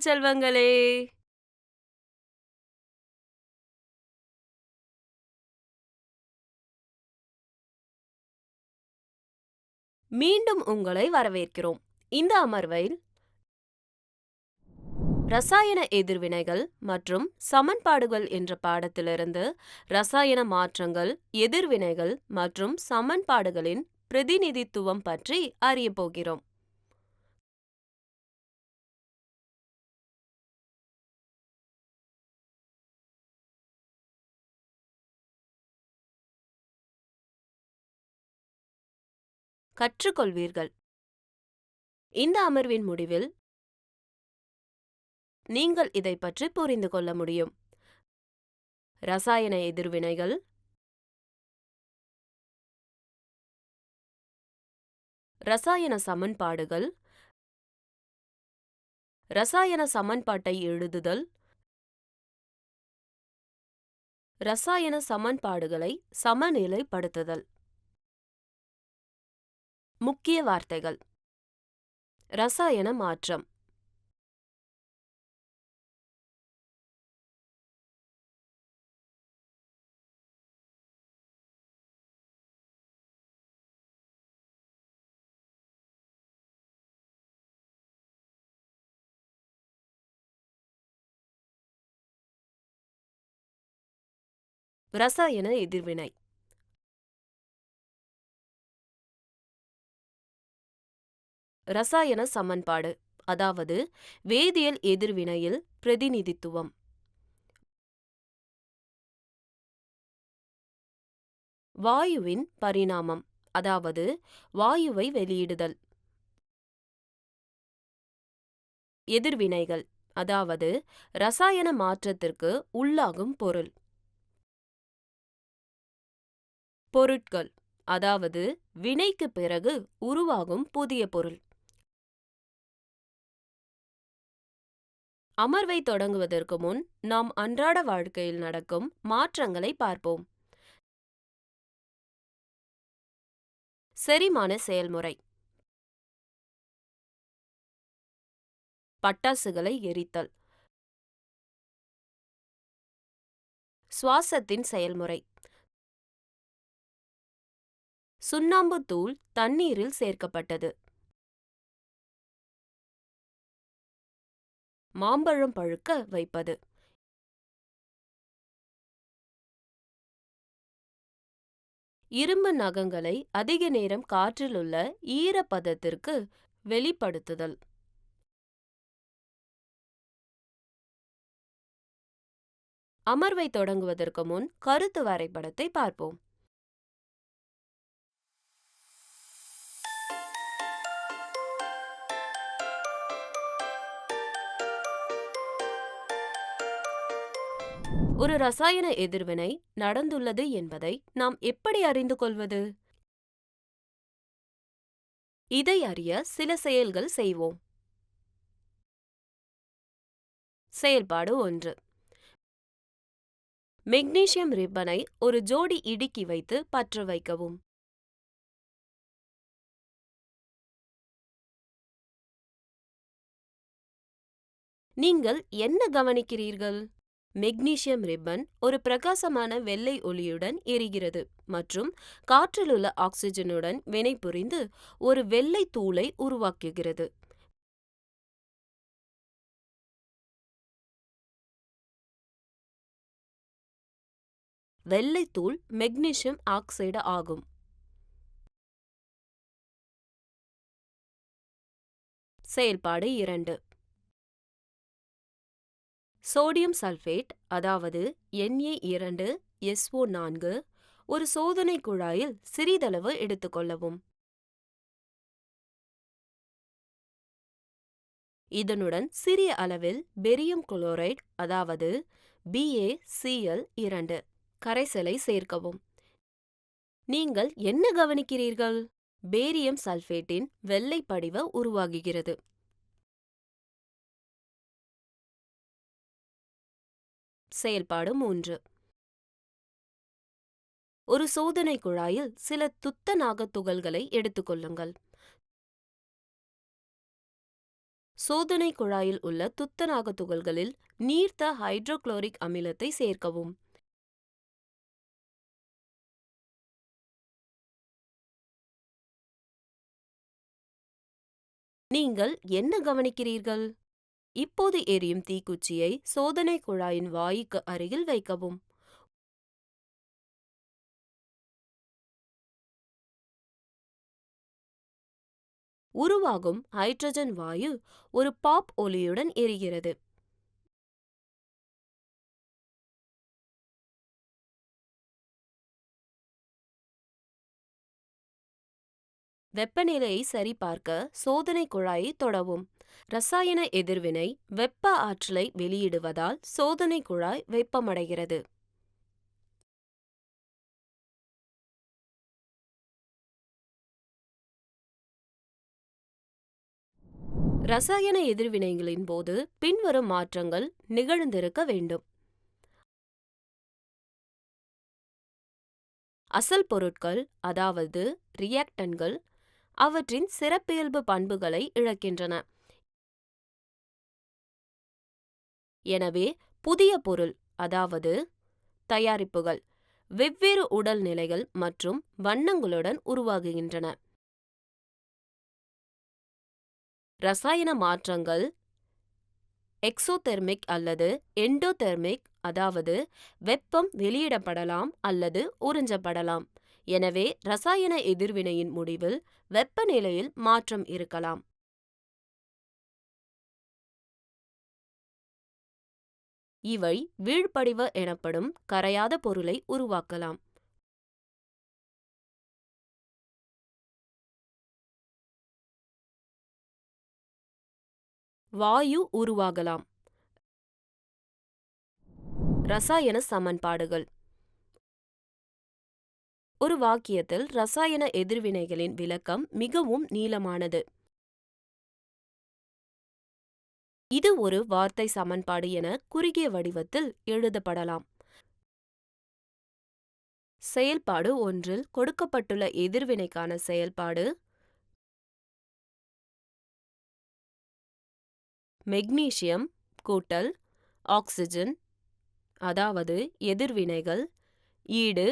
செல்வங்களே! மீண்டும் உங்களை வரவேற்கிறோம். இந்த அமர்வில் ரசாயன எதிர்வினைகள் மற்றும் சமன்பாடுகள் என்ற பாடத்திலிருந்து ரசாயன மாற்றங்கள், எதிர்வினைகள் மற்றும் சமன்பாடுகளின் பிரதிநிதித்துவம் பற்றி அறியப் போகிறோம். கற்றுக்கொள்வீர்கள். இந்த அமர்வின் முடிவில் நீங்கள் இதை பற்றி புரிந்து கொள்ள முடியும். ரசாயன எதிர்வினைகள், ரசாயன சமன்பாடுகள், ரசாயன சமன்பாட்டை எழுதுதல், ரசாயன சமன்பாடுகளை சமநிலைப்படுத்துதல். முக்கிய வார்த்தைகள்: ரசாயன மாற்றம், ரசாயன எதிர்வினை, ரசாயன சமன்பாடு, அதாவது வேதியியல் எதிர்வினையில் பிரதிநிதித்துவம். வாயுவின் பரிணாமம், அதாவது வாயுவை வெளியிடுதல். எதிர்வினைகள், அதாவது ரசாயன மாற்றத்திற்கு உள்ளாகும் பொருள். பொருட்கள், அதாவது வினைக்கு பிறகு உருவாகும் புதிய பொருள். அமர்வை தொடங்குவதற்கு முன் நாம் அன்றாட வாழ்க்கையில் நடக்கும் மாற்றங்களை பார்ப்போம். செரிமான செயல்முறை, பட்டாசுகளை எரித்தல். சுவாசத்தின் செயல்முறை, சுண்ணாம்பு தூள் தண்ணீரில் சேர்க்கப்பட்டது. மாம்பழம் பழுக்க வைப்பது. இரும்பு நகங்களை அதிக நேரம் காற்றில் உள்ள ஈரப்பதத்திற்கு வெளிப்படுத்துதல். அமர்வை தொடங்குவதற்கு முன் கருத்து வரைபடத்தை பார்ப்போம். ஒரு ரசாயன எதிர்வினை நடந்துள்ளது என்பதை நாம் எப்படி அறிந்து கொள்வது? இதை அறிய சில செயல்கள் செய்வோம். செயல்பாடு 1. மெக்னீசியம் ரிப்பனை ஒரு ஜோடி இடுக்கி வைத்து பற்ற வைக்கவும். நீங்கள் என்ன கவனிக்கிறீர்கள்? மெக்னீசியம் ரிப்பன் ஒரு பிரகாசமான வெள்ளை ஒளியுடன் எரிகிறது மற்றும் காற்றிலுள்ள ஆக்சிஜனுடன் வினைபுரிந்து ஒரு வெள்ளை தூளை உருவாக்குகிறது. வெள்ளை தூள் மெக்னீசியம் ஆக்சைடு ஆகும். செயல்பாடு 2. சோடியம் சல்பேட், அதாவது Na2SO4 ஒரு சோதனை குழாயில் சிறிதளவு எடுத்துக்கொள்ளவும். இதனுடன் சிறிய அளவில் பேரியம் குளோரைடு, அதாவது BaCl2 கரைசலை சேர்க்கவும். நீங்கள் என்ன கவனிக்கிறீர்கள்? பேரியம் சல்பேட்டின் வெள்ளை படிவ உருவாகுகிறது. செயல்பாடு 3. ஒரு சோதனை குழாயில் சில துத்தநாக துகள்களை எடுத்துக்கொள்ளுங்கள். சோதனை குழாயில் உள்ள துத்தநாக துகள்களில் நீர்த்த ஹைட்ரோகுளோரிக் அமிலத்தை சேர்க்கவும். நீங்கள் என்ன கவனிக்கிறீர்கள்? இப்போது எரியும் தீக்குச்சியை சோதனை குழாயின் வாய்க்கு அருகில் வைக்கவும். உருவாகும் ஹைட்ரஜன் வாயு ஒரு பாப் ஒலியுடன் எரிகிறது. வெப்பநிலையை சரிபார்க்க சோதனை குழாயை தொடவும். ரசாயன எதிர்வினை வெப்ப ஆற்றலை வெளியிடுவதால் சோதனை குழாய் வெப்பமடைகிறது. ரசாயன எதிர்வினைகளின் போது பின்வரும் மாற்றங்கள் நிகழ்ந்திருக்க வேண்டும். அசல் பொருட்கள், அதாவது ரியாக்டன்ட்கள், அவற்றின் சிறப்பியல்பு பண்புகளை இழக்கின்றன. எனவே புதிய பொருள், அதாவது தயாரிப்புகள், வெவ்வேறு உடல் நிலைகள் மற்றும் வண்ணங்களுடன் உருவாகுகின்றன. ரசாயன மாற்றங்கள் எக்ஸோதெர்மிக் அல்லது எண்டோதெர்மிக், அதாவது வெப்பம் வெளியிடப்படலாம் அல்லது உறிஞ்சப்படலாம். எனவே ரசாயன எதிர்வினையின் முடிவில் வெப்பநிலையில் மாற்றம் இருக்கலாம். இவை வீழ்படிவ எனப்படும் கரையாத பொருளை உருவாக்கலாம். வாயு உருவாகலாம். ரசாயன சமன்பாடுகள். ஒரு வாக்கியத்தில் ரசாயன எதிர்வினைகளின் விளக்கம் மிகவும் நீளமானது. இது ஒரு வார்த்தை சமன்பாடு என குறுகிய வடிவத்தில் எழுதப்படலாம். செயல்பாடு 1 கொடுக்கப்பட்டுள்ள எதிர்வினைக்கான செயல்பாடு மெக்னீசியம் கூட்டல் ஆக்சிஜன், அதாவது எதிர்வினைகள், ஈடு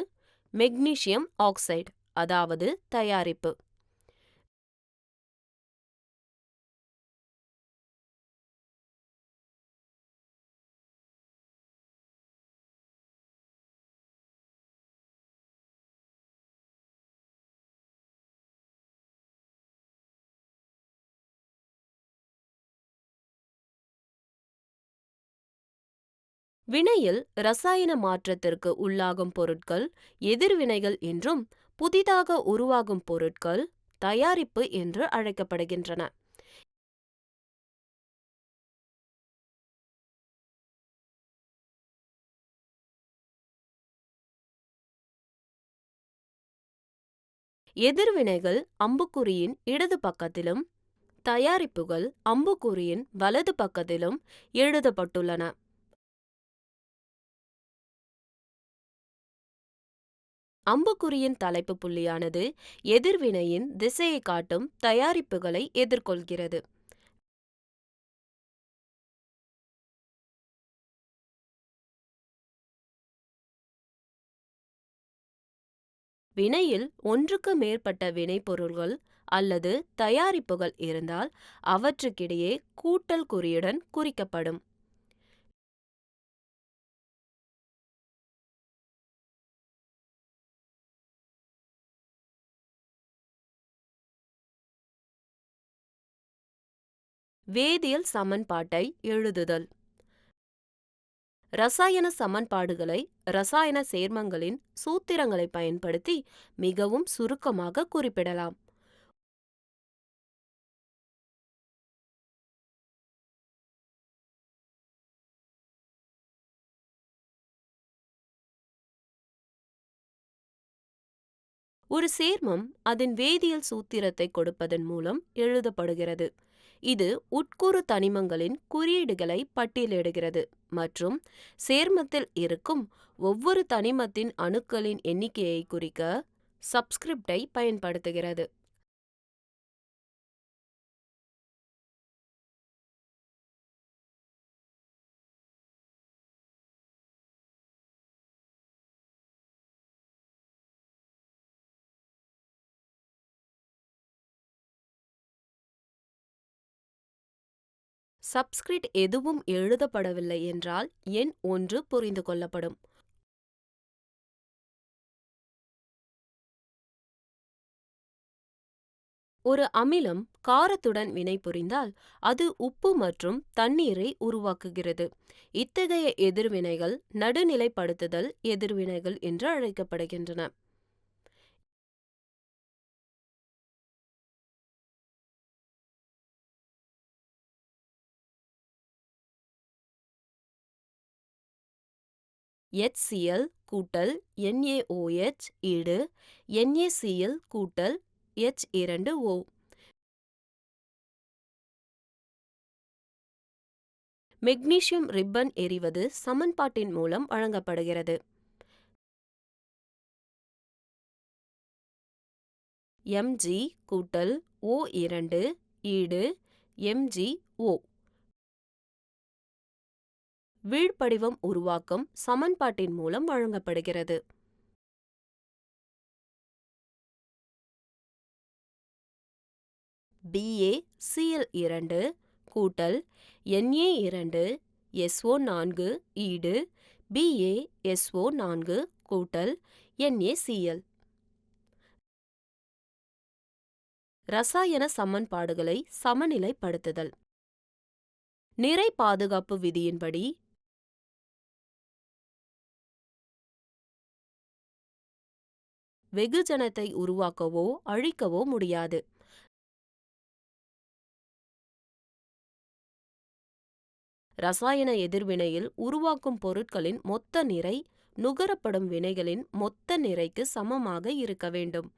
மெக்னீசியம் ஆக்சைடு, அதாவது தயாரிப்பு. வினையில் ரசாயன மாற்றத்திற்கு உள்ளாகும் பொருட்கள் எதிர்வினைகள் என்றும், புதிதாக உருவாகும் பொருட்கள் தயாரிப்பு என்று அழைக்கப்படுகின்றன. எதிர்வினைகள் அம்புக்குறியின் இடது பக்கத்திலும், தயாரிப்புகள் அம்புக்குறியின் வலது பக்கத்திலும் எழுதப்பட்டுள்ளன. அம்புக்குறியின் தலைப்பு புள்ளியானது எதிர்வினையின் திசையை காட்டும் தயாரிப்புகளை எதிர்கொள்கிறது. வினையில் ஒன்றுக்கு மேற்பட்ட வினைப்பொருள்கள் அல்லது தயாரிப்புகள் இருந்தால் அவற்றுக்கிடையே கூட்டல் குறியுடன் குறிக்கப்படும். வேதியியல் சமன்பாட்டை எழுதுதல். ரசாயன சமன்பாடுகளை ரசாயன சேர்மங்களின் சூத்திரங்களை பயன்படுத்தி மிகவும் சுருக்கமாக குறிப்பிடலாம். ஒரு சேர்மம் அதன் வேதியியல் சூத்திரத்தை கொடுப்பதன் மூலம் எழுதப்படுகிறது. இது உட்கூறு தனிமங்களின் குறியீடுகளை பட்டியலிடுகிறது மற்றும் சேர்மத்தில் இருக்கும் ஒவ்வொரு தனிமத்தின் அணுக்களின் எண்ணிக்கையை குறிக்க சப்ஸ்கிரிப்டை பயன்படுத்துகிறது. சப்ஸ்கிரிப்ட் எதுவும் எழுதப்படவில்லை என்றால் எண் 1 புரிந்து கொள்ளப்படும். ஒரு அமிலம் காரத்துடன் வினைபுரிந்தால் அது உப்பு மற்றும் தண்ணீரை உருவாக்குகிறது. இத்தகைய எதிர்வினைகள் நடுநிலைப்படுத்துதல் எதிர்வினைகள் என்று அழைக்கப்படுகின்றன. HCl கூட்டல் NaOH ஈடு NaCl கூட்டல் H2O. மெக்னீசியம் ரிப்பன் எறிவது சமன்பாட்டின் மூலம் வழங்கப்படுகிறது. Mg கூட்டல் O2 ஈடு MgO. வீழ்படிவம் உருவாக்கம் சமன்பாட்டின் மூலம் வழங்கப்படுகிறது. BaCl2 கூட்டல் Na2 SO4 ஈடு BaSO4 கூட்டல் NaCl. ரசாயன சமன்பாடுகளை சமநிலைப்படுத்துதல். நிறை பாதுகாப்பு விதியின்படி வெகுஜனத்தை உருவாக்கவோ அழிக்கவோ முடியாது. ரசாயன எதிர்வினையில் உருவாக்கும் பொருட்களின் மொத்த நிறை நுகரப்படும் வினைகளின் மொத்த நிறைக்கு சமமாக இருக்க வேண்டும்.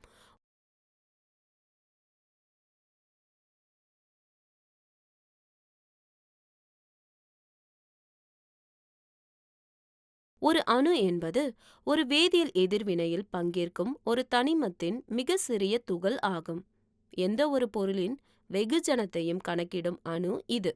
ஒரு அணு என்பது ஒரு வேதியியல் எதிர்வினையில் பங்கேற்கும் ஒரு தனிமத்தின் மிக சிறிய துகள் ஆகும். எந்த ஒரு பொருளின் வெகுஜனத்தையும் கணக்கிடும் அணு இது.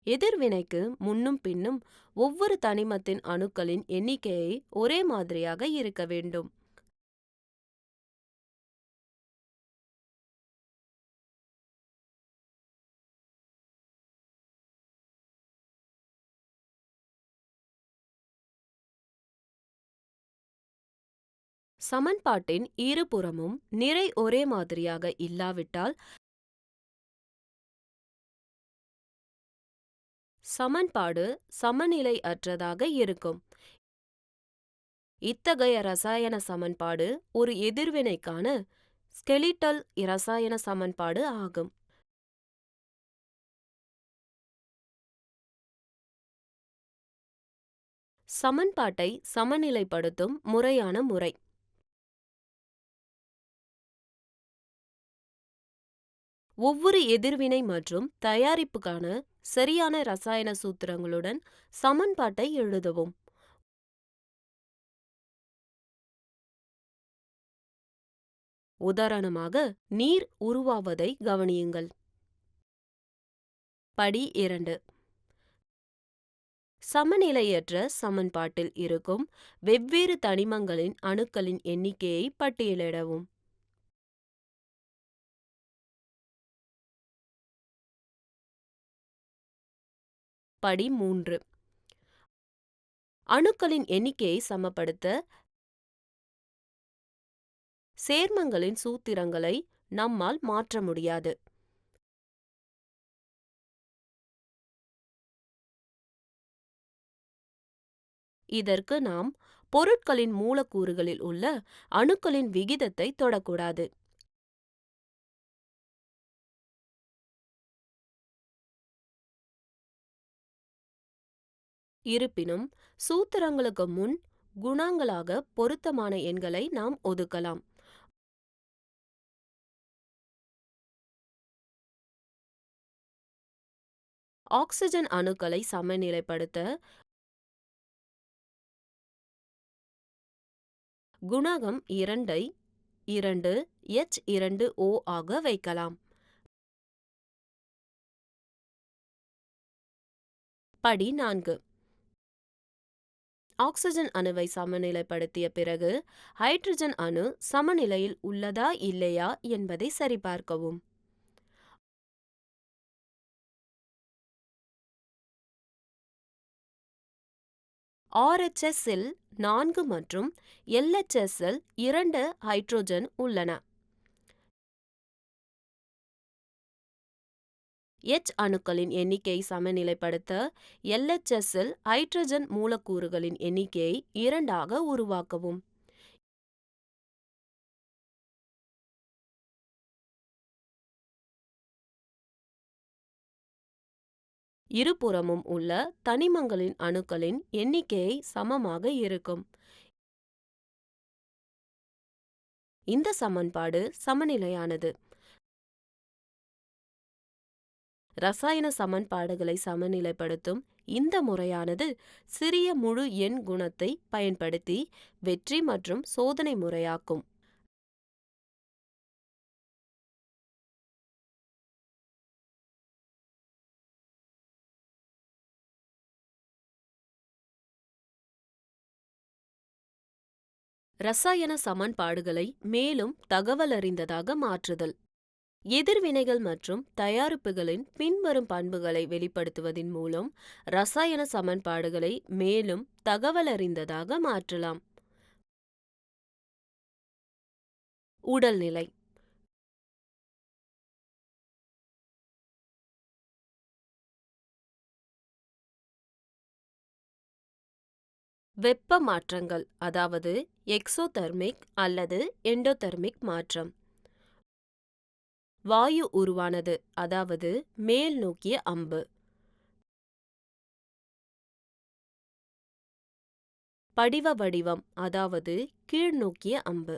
எதிர்வினைக்கு முன்னும் பின்னும் ஒவ்வொரு தனிமத்தின் அணுக்களின் எண்ணிக்கையை ஒரே மாதிரியாக இருக்க வேண்டும். சமன்பாட்டின் இருபுறமும் நிறை ஒரே மாதிரியாக இல்லாவிட்டால் சமன்பாடு சமநிலையற்றதாக இருக்கும். இத்தகைய இரசாயன சமன்பாடு ஒரு எதிர்வினைக்கான ஸ்கெலிட்டல் இரசாயன சமன்பாடு ஆகும். சமன்பாட்டை சமநிலைப்படுத்தும் முறையான முறை. ஒவ்வொரு எதிர்வினை மற்றும் தயாரிப்புக்கான சரியான இரசாயன சூத்திரங்களுடன் சமன்பாட்டை எழுதவும். உதாரணமாக, நீர் உருவாவதை கவனியுங்கள். படி 2. சமநிலையற்ற சமன்பாட்டில் இருக்கும் வெவ்வேறு தனிமங்களின் அணுக்களின் எண்ணிக்கையை பட்டியலிடவும். படி 3. அணுக்களின் எண்ணிக்கையை சமப்படுத்த சேர்மங்களின் சூத்திரங்களை நம்மால் மாற்ற முடியாது. இதற்கு நாம் பொருட்களின் மூலக்கூறுகளில் உள்ள அணுக்களின் விகிதத்தை தொடக்கூடாது. இருப்பினும் சூத்திரங்களுக்கு முன் குணாங்களாக பொருத்தமான எண்களை நாம் ஒதுக்கலாம். ஆக்சிஜன் அணுக்களை சமநிலைப்படுத்த குணகம் 2 ஐ 2H2O ஆக வைக்கலாம். படி 4. ஆக்சிஜன் அணுவை சமநிலைப்படுத்திய பிறகு ஹைட்ரஜன் அணு சமநிலையில் உள்ளதா இல்லையா என்பதை சரிபார்க்கவும். RHS இல் 4 மற்றும் LHS இல் 2 ஹைட்ரோஜன் உள்ளன. H அணுக்களின் எண்ணிக்கையை சமநிலைப்படுத்த LHS இல் ஹைட்ரஜன் மூலக்கூறுகளின் எண்ணிக்கையை 2 ஆக உருவாக்கவும். இருபுறமும் உள்ள தனிமங்களின் அணுக்களின் எண்ணிக்கையை சமமாக இருக்கும். இந்த சமன்பாடு சமநிலையானது. ரசாயன சமன்பாடுகளை சமநிலைப்படுத்தும் இந்த முறையானது சிறிய முழு எண் குணத்தை பயன்படுத்தி வெற்றி மற்றும் சோதனை முறையாக்கும். ரசாயன சமன்பாடுகளை மேலும் தகவலறிந்ததாக மாற்றுதல். எதிர்வினைகள் மற்றும் தயாரிப்புகளின் பின்வரும் பண்புகளை வெளிப்படுத்துவதன் மூலம் ரசாயன சமன்பாடுகளை மேலும் தகவலறிந்ததாக மாற்றலாம். உடல்நிலை. வெப்ப மாற்றங்கள், அதாவது எக்ஸோதெர்மிக் அல்லது எண்டோதெர்மிக் மாற்றம். வாயு உருவானது, அதாவது மேல் நோக்கிய அம்பு. படிவ வடிவம், அதாவது கீழ்நோக்கிய அம்பு.